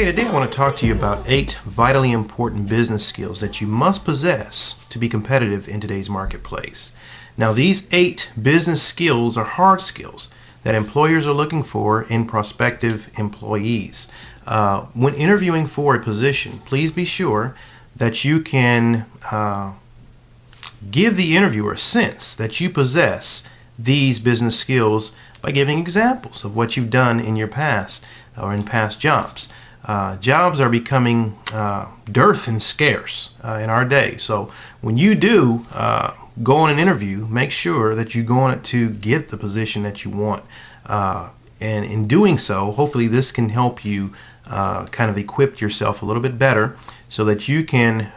Okay, today I want to talk to you about 8 vitally important business skills that you must possess to be competitive in today's marketplace. Now, these 8 business skills are hard skills that employers are looking for in prospective employees. When interviewing for a position, please be sure that you can give the interviewer a sense that you possess these business skills by giving examples of what you've done in your past or in past jobs. Jobs are becoming dearth and scarce in our day. So when you do go on an interview, make sure that you go on it to get the position that you want. And in doing so, hopefully this can help you kind of equip yourself a little bit better so that you can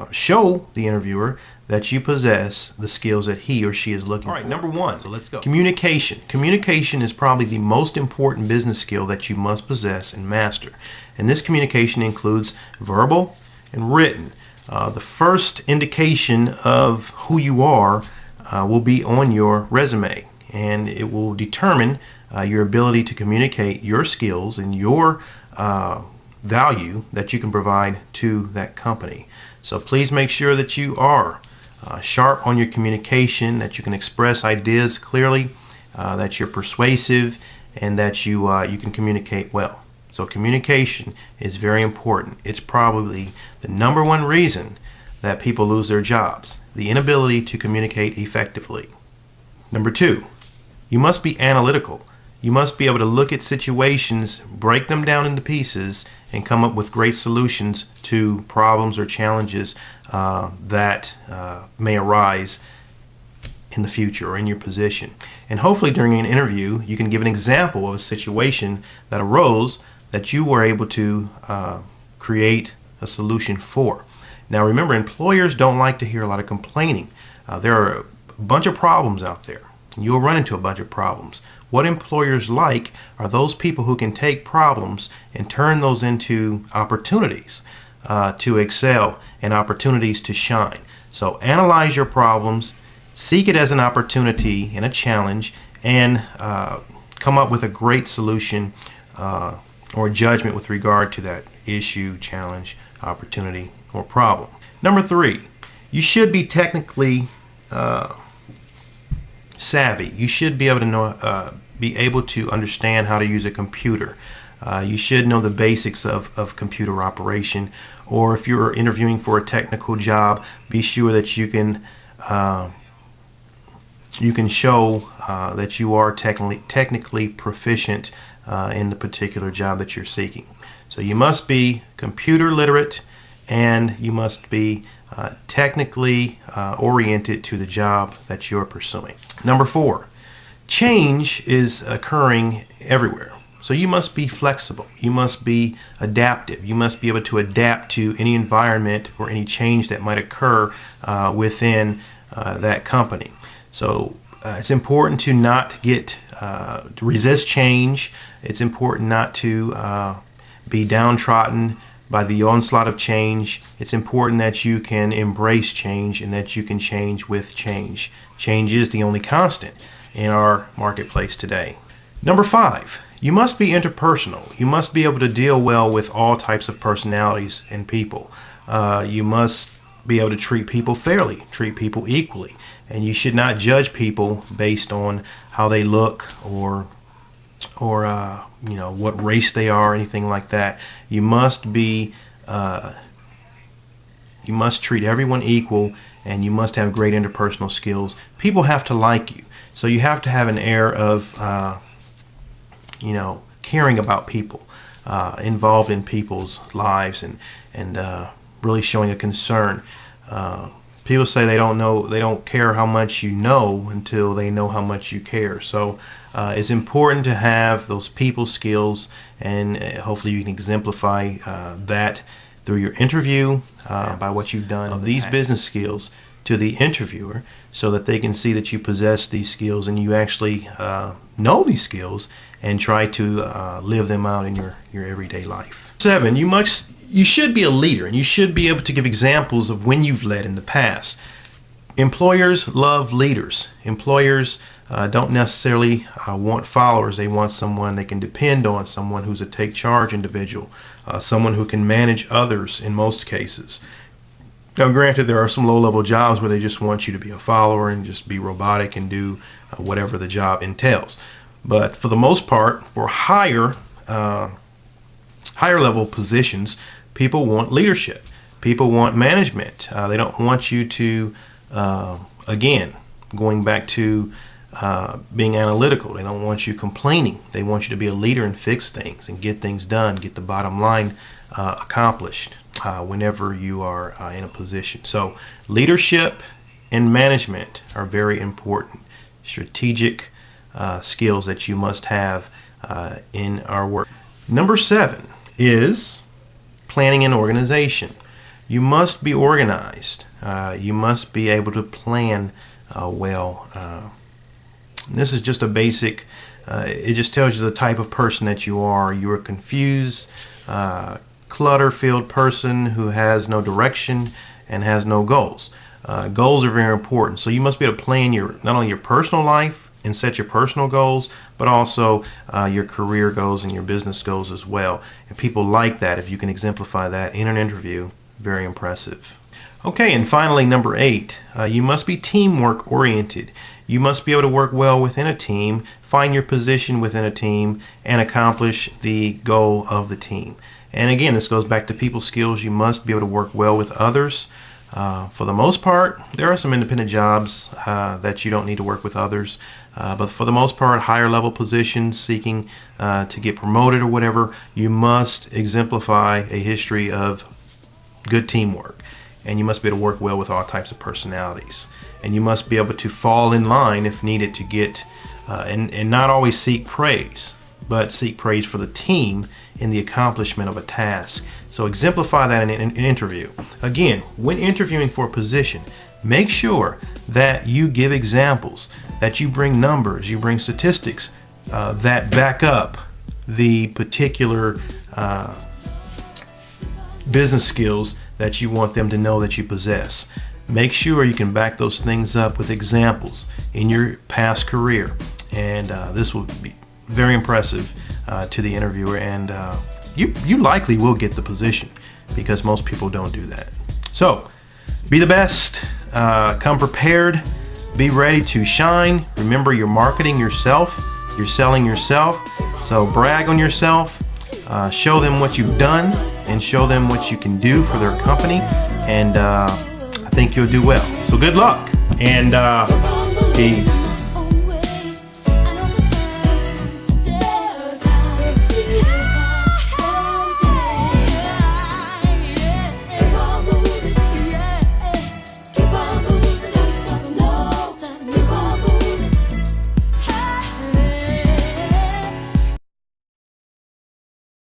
show the interviewer that you possess the skills that he or she is looking for. All right, number 1, so let's go. Communication. Communication is probably the most important business skill that you must possess and master. And this communication includes verbal and written. The first indication of who you are will be on your resume, and it will determine your ability to communicate your skills and your value that you can provide to that company. So please make sure that you are sharp on your communication, that you can express ideas clearly, that you're persuasive, and that you can communicate well. So communication is very important. It's probably the number 1 reason that people lose their jobs, the inability to communicate effectively. Number 2, you must be analytical. You must be able to look at situations, break them down into pieces, and come up with great solutions to problems or challenges that may arise in the future or in your position. And hopefully during an interview, you can give an example of a situation that arose that you were able to create a solution for. Now remember, employers don't like to hear a lot of complaining. There are a bunch of problems out there. You'll run into a bunch of problems. What employers like are those people who can take problems and turn those into opportunities to excel and opportunities to shine. So analyze your problems, seek it as an opportunity and a challenge, and come up with a great solution or judgment with regard to that issue, challenge, opportunity, or problem. Number 3, you should be technically savvy. You should be able to know, be able to understand how to use a computer. You should know the basics of computer operation. Or if you're interviewing for a technical job, be sure that you can show that you are technically proficient in the particular job that you're seeking. So you must be computer literate, and you must be technically oriented to the job that you're pursuing. Number 4, change is occurring everywhere. So you must be flexible. You must be adaptive. You must be able to adapt to any environment or any change that might occur within that company. So it's important to not to resist change. It's important not to be downtrodden by the onslaught of change. It's important that you can embrace change and that you can change with change. Change is the only constant in our marketplace today. Number 5, you must be interpersonal. You must be able to deal well with all types of personalities and people. You must be able to treat people fairly, treat people equally, and you should not judge people based on how they look or what race they are, or anything like that. You must treat everyone equal, and you must have great interpersonal skills. People have to like you, so you have to have an air of caring about people, involved in people's lives, and really showing a concern. People say they don't care how much you know until they know how much you care. So it's important to have those people skills, and hopefully you can exemplify that through your interview by what you've done of these business skills to the interviewer, so that they can see that you possess these skills and you actually know these skills and try to live them out in your everyday life. 7, you should be a leader, and you should be able to give examples of when you've led in the past. Employers love leaders. Employers don't necessarily want followers. They want someone they can depend on, someone who's a take charge individual, someone who can manage others in most cases. Now, granted, there are some low-level jobs where they just want you to be a follower and just be robotic and do whatever the job entails. But for the most part, for higher level positions, people want leadership. People want management. They don't want you to, again, going back to being analytical. They don't want you complaining. They want you to be a leader and fix things and get things done, get the bottom line accomplished whenever you are in a position. So leadership and management are very important strategic skills that you must have in our work. Number 7 is planning and organization. You must be organized. You must be able to plan well. This is just a basic, it just tells you the type of person that you are. You're a confused, clutter-filled person who has no direction and has no goals. Goals are very important. So you must be able to plan not only your personal life and set your personal goals, but also your career goals and your business goals as well. And people like that. If you can exemplify that in an interview, very impressive. Okay, and finally, number 8, you must be teamwork oriented. You must be able to work well within a team, find your position within a team, and accomplish the goal of the team. And again, this goes back to people skills. You must be able to work well with others. For the most part, there are some independent jobs that you don't need to work with others. But for the most part, higher level positions, seeking to get promoted or whatever, you must exemplify a history of good teamwork. And you must be able to work well with all types of personalities. And you must be able to fall in line if needed to get, and not always seek praise, but seek praise for the team in the accomplishment of a task. So exemplify that in an interview. Again, when interviewing for a position, make sure that you give examples, that you bring numbers, you bring statistics that back up the particular business skills that you want them to know that you possess. Make sure you can back those things up with examples in your past career, and this will be very impressive to the interviewer, and you likely will get the position because most people don't do that. So be the best, come prepared, be ready to shine. Remember, you're marketing yourself, you're selling yourself, so brag on yourself, show them what you've done and show them what you can do for their company, and I think you'll do well. So good luck, and peace.